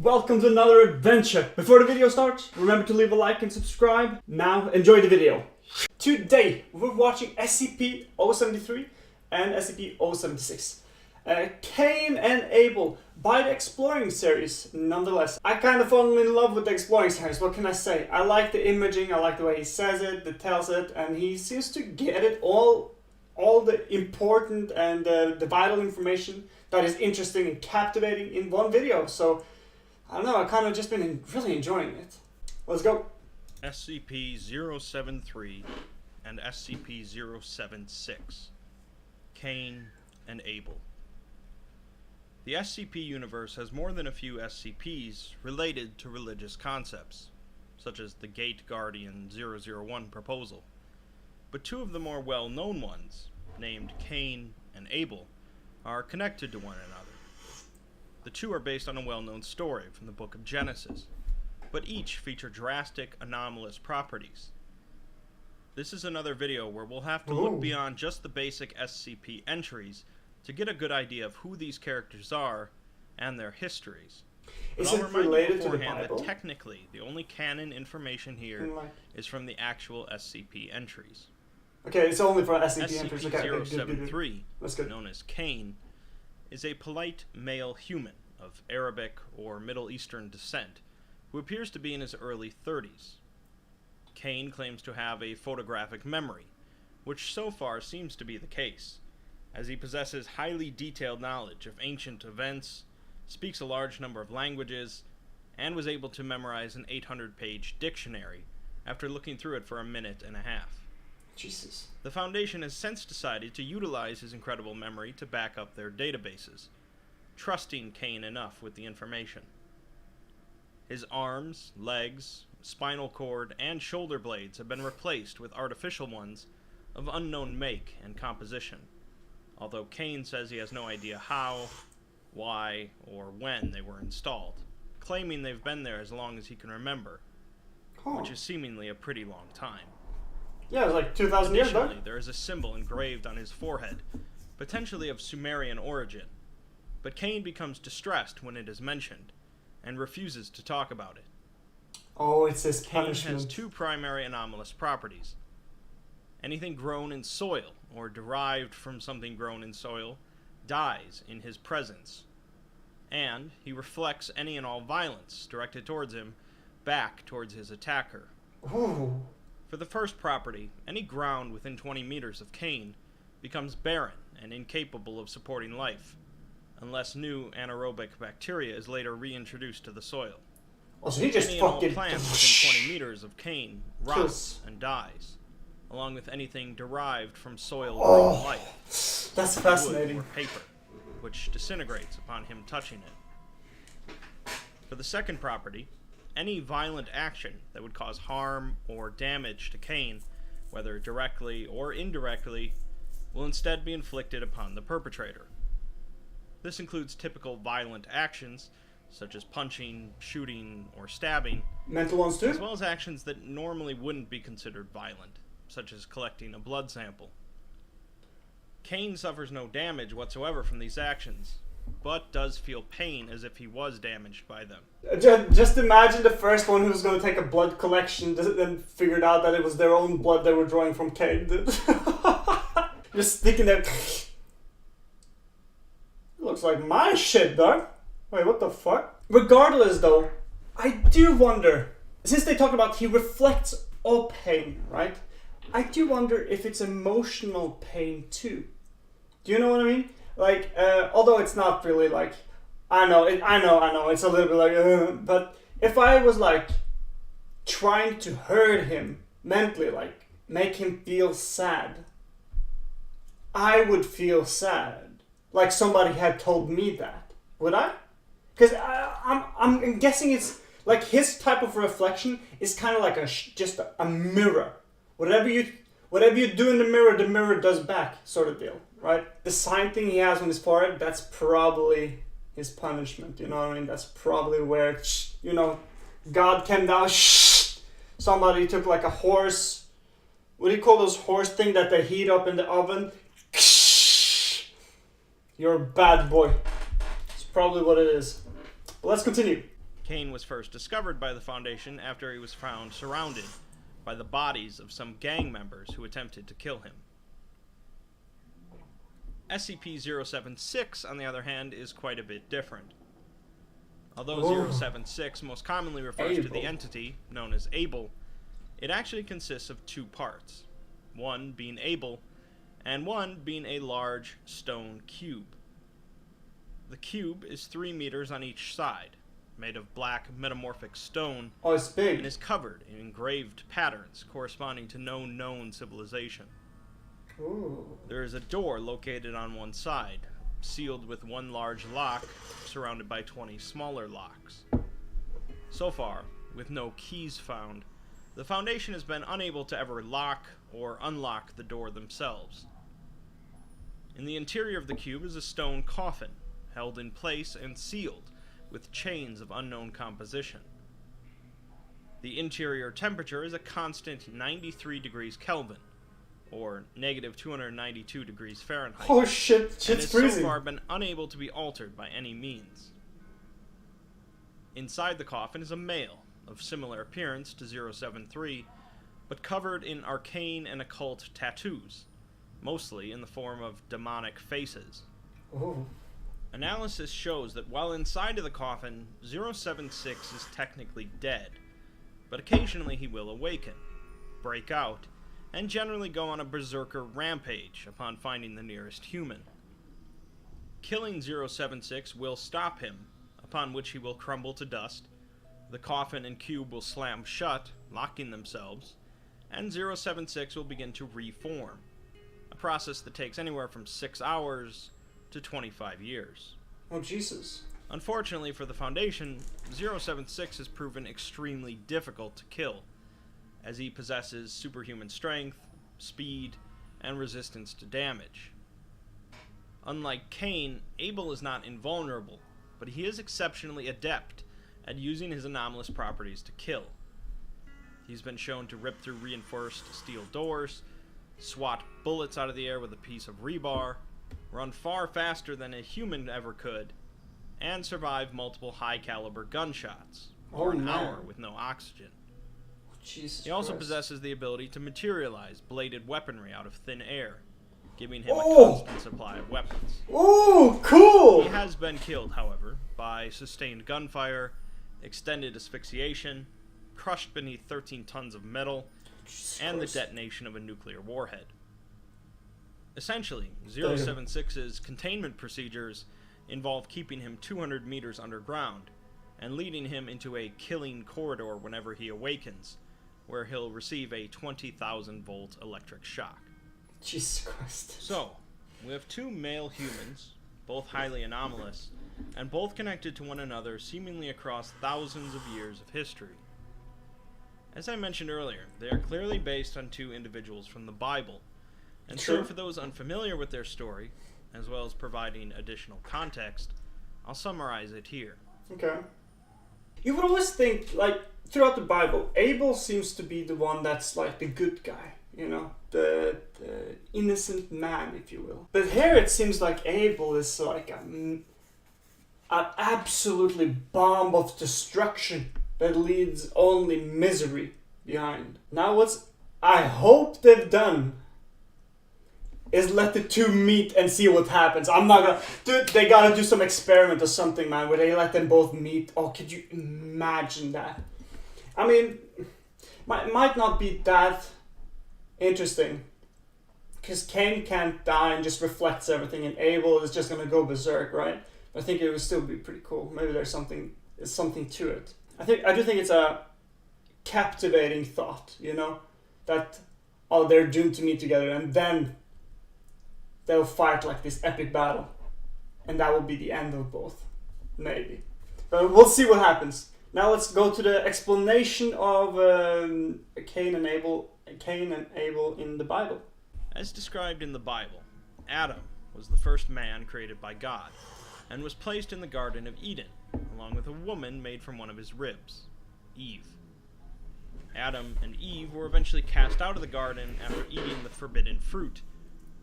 Welcome to another adventure. Before the video starts, remember to leave a like and subscribe. Now, enjoy the video. Today, we're watching SCP-073 and SCP-076. Cain and Abel by the Exploring series, nonetheless. I kind of fallen in love with the Exploring series, what can I say? I like the imaging, I like the way he says it, that tells it, and he seems to get it all the important and the vital information that is interesting and captivating in one video. So, I don't know, I've kind of just been really enjoying it. Let's go. SCP-073 and SCP-076. Cain and Abel. The SCP universe has more than a few SCPs related to religious concepts, such as the Gate Guardian 001 proposal. But two of the more well-known ones, named Cain and Abel, are connected to one another. The two are based on a well-known story from the Book of Genesis, but each feature drastic, anomalous properties. This is another video where we'll have to look beyond just the basic SCP entries to get a good idea of who these characters are and their histories. But Is it related to the Bible? That technically, the only canon information here is from the actual SCP entries. Okay, it's only for SCP entries. SCP-073, That's good. known as Cain, is a polite male human of Arabic or Middle Eastern descent who appears to be in his early 30s. Cain claims to have a photographic memory, which so far seems to be the case, as he possesses highly detailed knowledge of ancient events, speaks a large number of languages, and was able to memorize an 800-page dictionary after looking through it for a minute and a half. Jesus. The Foundation has since decided to utilize his incredible memory to back up their databases, trusting Cain enough with the information. His arms, legs, spinal cord, and shoulder blades have been replaced with artificial ones of unknown make and composition, although Cain says he has no idea how, why, or when they were installed, claiming they've been there as long as he can remember, which is seemingly a pretty long time. Yeah, it was like 2,000 years ago. There is a symbol engraved on his forehead, potentially of Sumerian origin, but Cain becomes distressed when it is mentioned, and refuses to talk about it. Oh, it's his Cain punishment. has two primary anomalous properties. Anything grown in soil, or derived from something grown in soil, dies in his presence, and he reflects any and all violence directed towards him back towards his attacker. Ooh. For the first property, any ground within 20 meters of Cain becomes barren and incapable of supporting life, unless new anaerobic bacteria is later reintroduced to the soil. Oh, so he just any and all fucking... plant within 20 meters of Cain rots and dies, along with anything derived from soil-growing life. That's fascinating. Wood or paper, which disintegrates upon him touching it. For the second property, any violent action that would cause harm or damage to Cain, whether directly or indirectly, will instead be inflicted upon the perpetrator. This includes typical violent actions, such as punching, shooting, or stabbing, mental ones too? as well as actions that normally wouldn't be considered violent, such as collecting a blood sample. Cain suffers no damage whatsoever from these actions, but does feel pain as if he was damaged by them. Just imagine the first one who was going to take a blood collection, then figured out that it was their own blood they were drawing from Cain. Just sticking there. Looks like my shit, dog. Wait, what the fuck? Regardless, though, I do wonder, since they talk about he reflects all pain, right? I do wonder if it's emotional pain too. Do you know what I mean? Like, although it's not really like, I know, it's a little bit like, but if I was like trying to hurt him mentally, like make him feel sad, I would feel sad, like somebody had told me that. Would I? Because I'm guessing it's like his type of reflection is kind of like just a mirror. Whatever you do in the mirror does back, sort of deal. Right? The sign thing he has on his forehead, that's probably his punishment, you know what I mean? That's probably where, you know, God came down, somebody took like a horse, what do you call those horse thing that they heat up in the oven? You're a bad boy. It's probably what it is. But let's continue. Cain was first discovered by the Foundation after he was found surrounded by the bodies of some gang members who attempted to kill him. SCP-076, on the other hand, is quite a bit different. Although 076 most commonly refers to the entity known as Abel, it actually consists of two parts, one being Abel, and one being a large stone cube. The cube is 3 meters on each side, made of black metamorphic stone, it's big, and is covered in engraved patterns corresponding to no known civilization. Ooh. There is a door located on one side, sealed with one large lock, surrounded by 20 smaller locks. So far, with no keys found, the Foundation has been unable to ever lock or unlock the door themselves. In the interior of the cube is a stone coffin, held in place and sealed with chains of unknown composition. The interior temperature is a constant 93 degrees Kelvin, or negative 292 degrees Fahrenheit. Oh shit, and shit's has freezing. so far been unable to be altered by any means. Inside the coffin is a male of similar appearance to 073, but covered in arcane and occult tattoos, mostly in the form of demonic faces. Oh. Analysis shows that while inside of the coffin, 076 is technically dead, but occasionally he will awaken, break out, and generally go on a berserker rampage upon finding the nearest human. Killing 076 will stop him, upon which he will crumble to dust, the coffin and cube will slam shut, locking themselves, and 076 will begin to reform, a process that takes anywhere from 6 hours to 25 years. Oh, Jesus. Unfortunately for the Foundation, 076 has proven extremely difficult to kill, as he possesses superhuman strength, speed, and resistance to damage. Unlike Cain, Abel is not invulnerable, but he is exceptionally adept at using his anomalous properties to kill. He's been shown to rip through reinforced steel doors, swat bullets out of the air with a piece of rebar, run far faster than a human ever could, and survive multiple high-caliber gunshots, for an hour with no oxygen. Jesus he also Christ. possesses the ability to materialize bladed weaponry out of thin air, giving him a constant supply of weapons. Oh, cool! He has been killed, however, by sustained gunfire, extended asphyxiation, crushed beneath 13 tons of metal, and the detonation of a nuclear warhead. Essentially, 076's containment procedures involve keeping him 200 meters underground and leading him into a killing corridor whenever he awakens, where he'll receive a 20,000 volt electric shock. Jesus Christ. So, we have two male humans, both highly anomalous, and both connected to one another seemingly across thousands of years of history. As I mentioned earlier, they are clearly based on two individuals from the Bible, and so for those unfamiliar with their story, as well as providing additional context, I'll summarize it here. Okay. You would always think, like, throughout the Bible, Abel seems to be the one that's like the good guy, you know, the innocent man, if you will. But here it seems like Abel is like an absolutely bomb of destruction that leads only misery behind. Now what I hope they've done is let the two meet and see what happens. I'm not gonna... Dude, they gotta do some experiment or something, man, where they let them both meet. Oh, could you imagine that? I mean, might not be that interesting. Because Cain can't die and just reflects everything, and Abel is just gonna go berserk, right? I think it would still be pretty cool. Maybe there's something to it. I do think it's a captivating thought, you know? That, oh, they're doomed to meet together, and then they'll fight like this epic battle. And that will be the end of both. Maybe. But we'll see what happens. Now let's go to the explanation of Cain and Abel in the Bible. As described in the Bible, Adam was the first man created by God, and was placed in the Garden of Eden, along with a woman made from one of his ribs, Eve. Adam and Eve were eventually cast out of the garden after eating the forbidden fruit,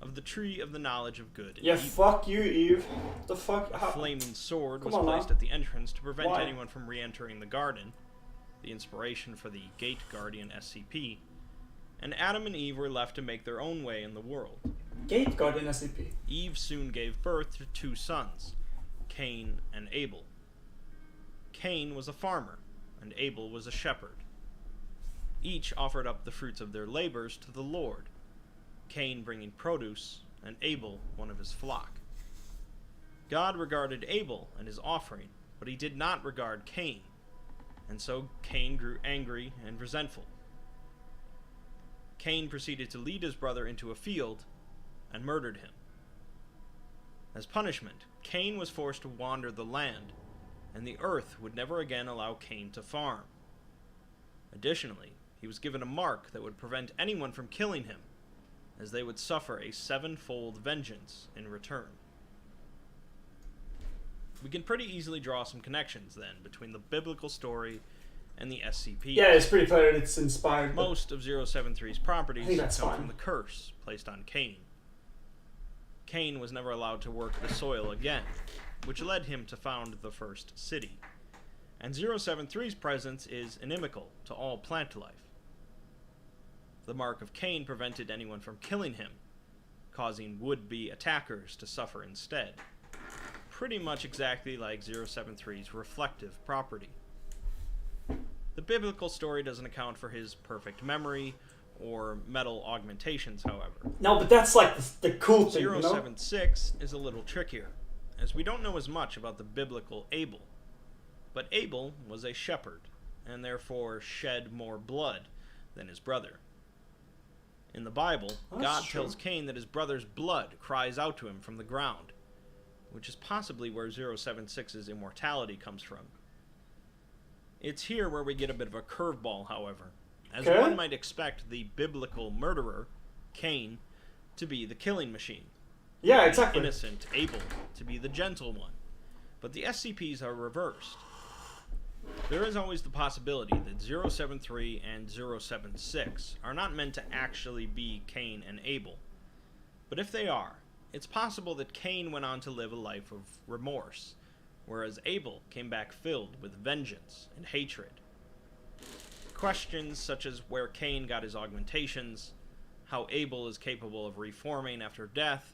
of the tree of the knowledge of good and Yeah, evil. fuck you, Eve. The fuck? A flaming sword was Come on placed now. at the entrance to prevent Why? anyone from re-entering the garden, the inspiration for the Gate Guardian SCP, and Adam and Eve were left to make their own way in the world. Gate Guardian SCP. Eve soon gave birth to 2 sons, Cain and Abel. Cain was a farmer, and Abel was a shepherd. Each offered up the fruits of their labors to the Lord, Cain bringing produce, and Abel one of his flock. God regarded Abel and his offering, but he did not regard Cain, and so Cain grew angry and resentful. Cain proceeded to lead his brother into a field and murdered him. As punishment, Cain was forced to wander the land, and the earth would never again allow Cain to farm. Additionally, he was given a mark that would prevent anyone from killing him, as they would suffer a 7-fold vengeance in return. We can pretty easily draw some connections, then, between the biblical story and the SCP. Yeah, it's pretty clear it's inspired. Most of 073's properties I think that's come fine. from the curse placed on Cain. Cain was never allowed to work the soil again, which led him to found the first city. And 073's presence is inimical to all plant life. The mark of Cain prevented anyone from killing him, causing would-be attackers to suffer instead. Pretty much exactly like 073's reflective property. The biblical story doesn't account for his perfect memory or metal augmentations, however. No, but that's like the cool thing, you know? 076 is a little trickier, as we don't know as much about the biblical Abel. But Abel was a shepherd, and therefore shed more blood than his brother. In the Bible, That's God true. tells Cain that his brother's blood cries out to him from the ground, which is possibly where 076's immortality comes from. It's here where we get a bit of a curveball, however, as Okay. one might expect the biblical murderer, Cain, to be the killing machine, Yeah, the exactly. innocent Abel to be the gentle one, but the SCPs are reversed. There is always the possibility that 073 and 076 are not meant to actually be Cain and Abel, but if they are, it's possible that Cain went on to live a life of remorse, whereas Abel came back filled with vengeance and hatred. Questions such as where Cain got his augmentations, how Abel is capable of reforming after death,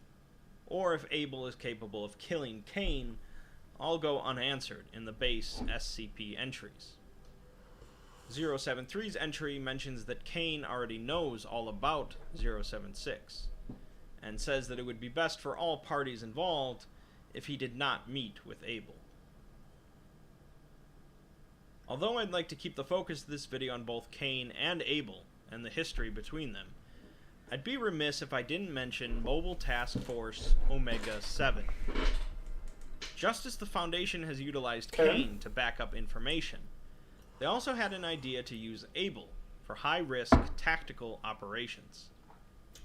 or if Abel is capable of killing Cain, all go unanswered in the base SCP entries. 073's entry mentions that Cain already knows all about 076, and says that it would be best for all parties involved if he did not meet with Abel. Although I'd like to keep the focus of this video on both Cain and Abel, and the history between them, I'd be remiss if I didn't mention Mobile Task Force Omega-7. Just as the Foundation has utilized Cain to back up information, they also had an idea to use Abel for high-risk tactical operations.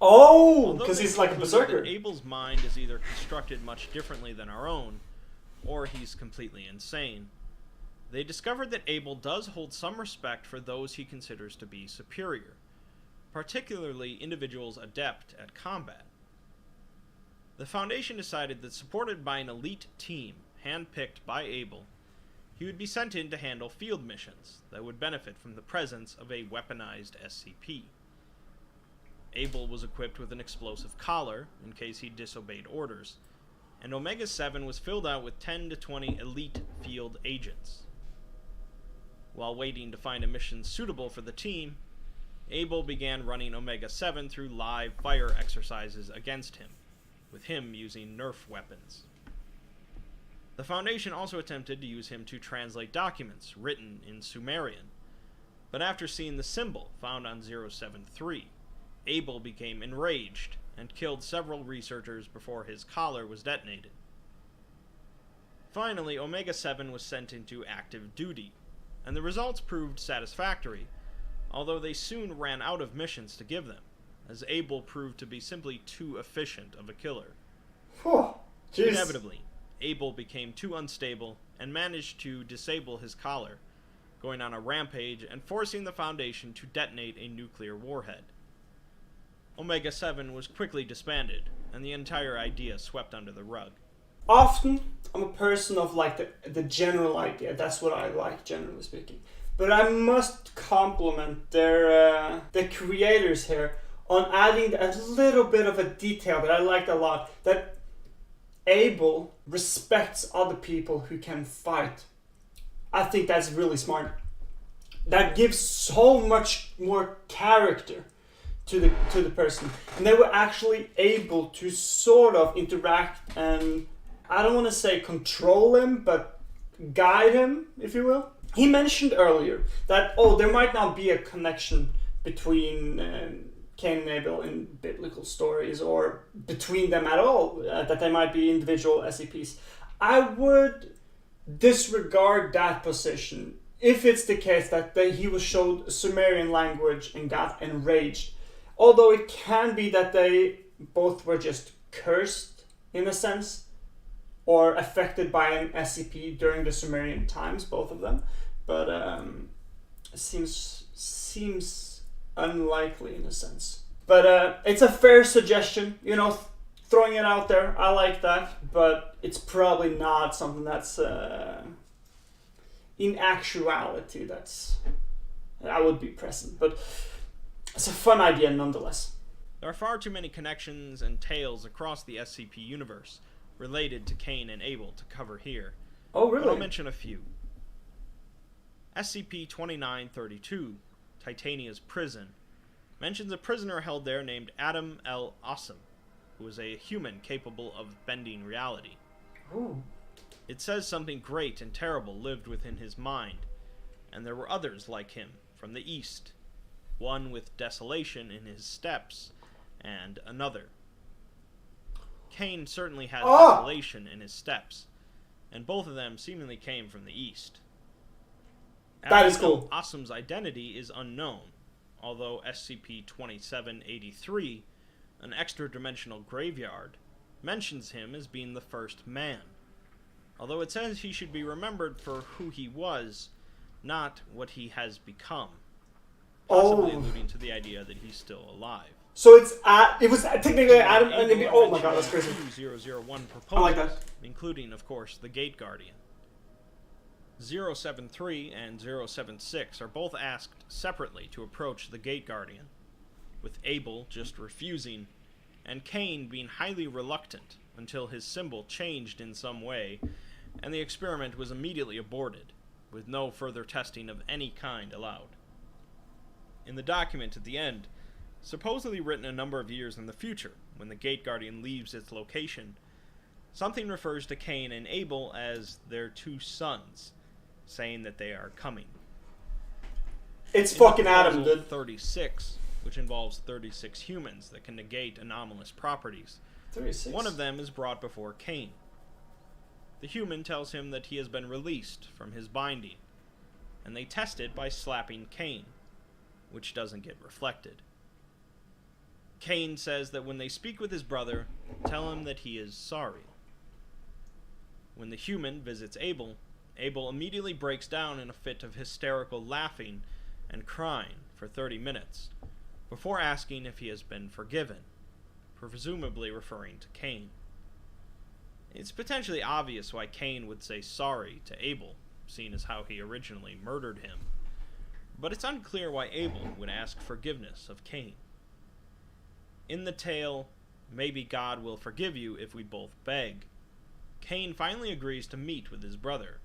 Oh, Although because they he's like a concluded berserker. that Abel's mind is either constructed much differently than our own, or he's completely insane, they discovered that Abel does hold some respect for those he considers to be superior, particularly individuals adept at combat. The Foundation decided that, supported by an elite team handpicked by Abel, he would be sent in to handle field missions that would benefit from the presence of a weaponized SCP. Abel was equipped with an explosive collar in case he disobeyed orders, and Omega-7 was filled out with 10 to 20 elite field agents. While waiting to find a mission suitable for the team, Abel began running Omega-7 through live fire exercises against him, with him using Nerf weapons. The Foundation also attempted to use him to translate documents written in Sumerian, but after seeing the symbol found on 073, Abel became enraged and killed several researchers before his collar was detonated. Finally, Omega-7 was sent into active duty, and the results proved satisfactory, although they soon ran out of missions to give them, as Abel proved to be simply too efficient of a killer. Whew, jeez. Inevitably, Abel became too unstable and managed to disable his collar, going on a rampage and forcing the Foundation to detonate a nuclear warhead. Omega-7 was quickly disbanded, and the entire idea swept under the rug. Often, I'm a person of like the general idea. That's what I like, generally speaking. But I must compliment the creators here on adding a little bit of a detail that I liked a lot. That Abel respects other people who can fight. I think that's really smart. That gives so much more character to the person, and they were actually able to sort of interact and, I don't want to say control him, but guide him, if you will. He mentioned earlier that there might not be a connection between Cain and Abel in biblical stories, or between them at all, that they might be individual SCPs. I would disregard that position if it's the case that he was showed Sumerian language and got enraged. Although it can be that they both were just cursed, in a sense, or affected by an SCP during the Sumerian times, both of them. But it seems unlikely in a sense. But it's a fair suggestion, throwing it out there. I like that, but it's probably not something that's in actuality I would be present. But it's a fun idea nonetheless. There are far too many connections and tales across the SCP universe related to Cain and Abel to cover here. Oh, really? But I'll mention a few. SCP-2932, Titania's Prison, mentions a prisoner held there named Adam L. Awesome, who was a human capable of bending reality. Ooh. It says something great and terrible lived within his mind, and there were others like him from the East, one with desolation in his steps, and another. Cain certainly had desolation in his steps, and both of them seemingly came from the East. That is cool. Awesome's identity is unknown, although SCP-2783, an extra-dimensional graveyard, mentions him as being the first man, although it says he should be remembered for who he was, not what he has become, possibly alluding to the idea that he's still alive. So it was technically Adam, and oh my god, that's crazy. 001 proposals, I like that. including, of course, the Gate Guardian. 073 and 076 are both asked separately to approach the Gate Guardian, with Abel just refusing, and Cain being highly reluctant until his symbol changed in some way, and the experiment was immediately aborted, with no further testing of any kind allowed. In the document at the end, supposedly written a number of years in the future, when the Gate Guardian leaves its location, something refers to Cain and Abel as their two sons, saying that they are coming. It's fucking Adam, dude. 36, which involves 36 humans that can negate anomalous properties. 36. One of them is brought before Cain. The human tells him that he has been released from his binding, and they test it by slapping Cain, which doesn't get reflected. Cain says that when they speak with his brother, tell him that he is sorry. When the human visits Abel, Abel immediately breaks down in a fit of hysterical laughing and crying for 30 minutes, before asking if he has been forgiven, presumably referring to Cain. It's potentially obvious why Cain would say sorry to Abel, seeing as how he originally murdered him, but it's unclear why Abel would ask forgiveness of Cain. In the tale, Maybe God Will Forgive You If We Both Beg, Cain finally agrees to meet with his brother,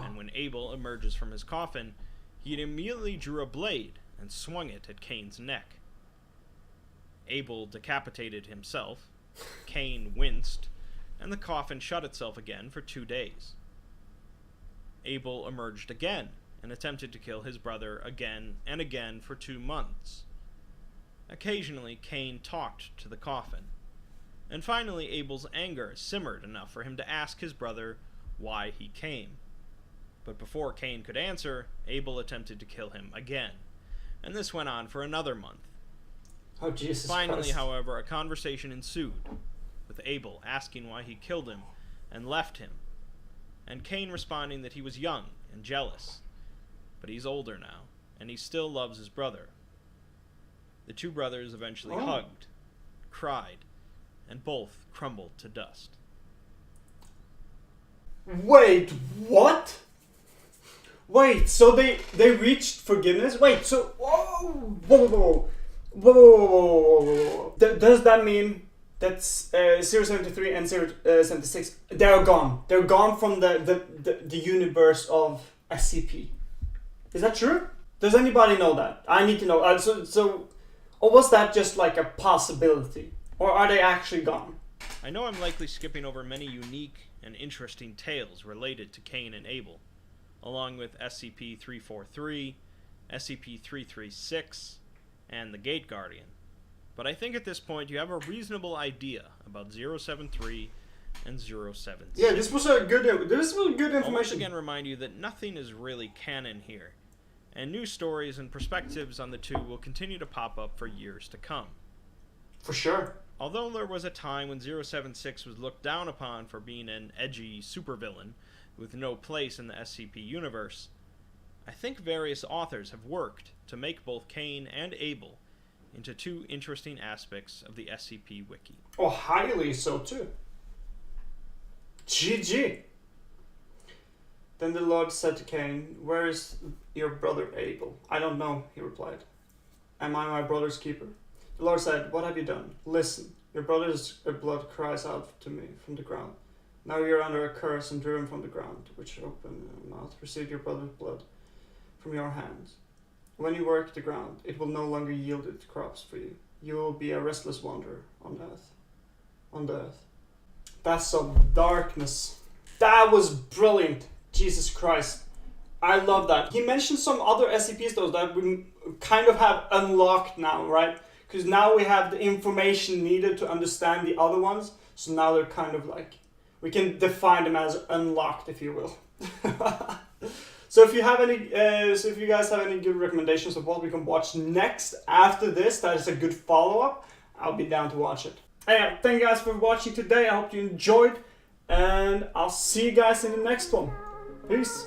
and when Abel emerges from his coffin, he immediately drew a blade and swung it at Cain's neck. Abel decapitated himself, Cain winced, and the coffin shut itself again for 2 days. Abel emerged again and attempted to kill his brother again and again for 2 months. Occasionally, Cain talked to the coffin, and finally Abel's anger simmered enough for him to ask his brother why he came. But before Cain could answer, Abel attempted to kill him again, and this went on for another month. Oh, Jesus Finally, Christ. however, a conversation ensued, with Abel asking why he killed him and left him, and Cain responding that he was young and jealous, but he's older now, and he still loves his brother. The two brothers eventually Oh. hugged, cried, and both crumbled to dust. Wait, what? Wait, so they reached forgiveness? Wait, so whoa. Does that mean that 073 and 076 they're gone? They're gone from the universe of SCP. Is that true? Does anybody know that? I need to know. Or was that just like a possibility, or are they actually gone? I know I'm likely skipping over many unique and interesting tales related to Cain and Abel, along with SCP-343, SCP-336, and the Gate Guardian. But I think at this point you have a reasonable idea about 073 and 076. Yeah, this was good information. I'll once again remind you that nothing is really canon here, and new stories and perspectives on the two will continue to pop up for years to come. For sure. Although there was a time when 076 was looked down upon for being an edgy supervillain with no place in the SCP universe, I think various authors have worked to make both Cain and Abel into two interesting aspects of the SCP Wiki. Oh, highly so too. GG. Then the Lord said to Cain, "Where is your brother Abel?" "I don't know," he replied. "Am I my brother's keeper?" The Lord said, "What have you done? Listen, your brother's blood cries out to me from the ground. Now you're under a curse and driven from the ground, which open mouth received your brother's blood from your hands. When you work the ground, it will no longer yield its crops for you. You will be a restless wanderer on the earth. That's some darkness. That was brilliant. Jesus Christ. I love that. He mentioned some other SCPs though that we kind of have unlocked now, right? Because now we have the information needed to understand the other ones. So now they're kind of like, we can define them as unlocked, if you will. So if you have any, if you guys have any good recommendations of what we can watch next after this, that is a good follow-up, I'll be down to watch it. Anyway, thank you guys for watching today. I hope you enjoyed, and I'll see you guys in the next one. Peace.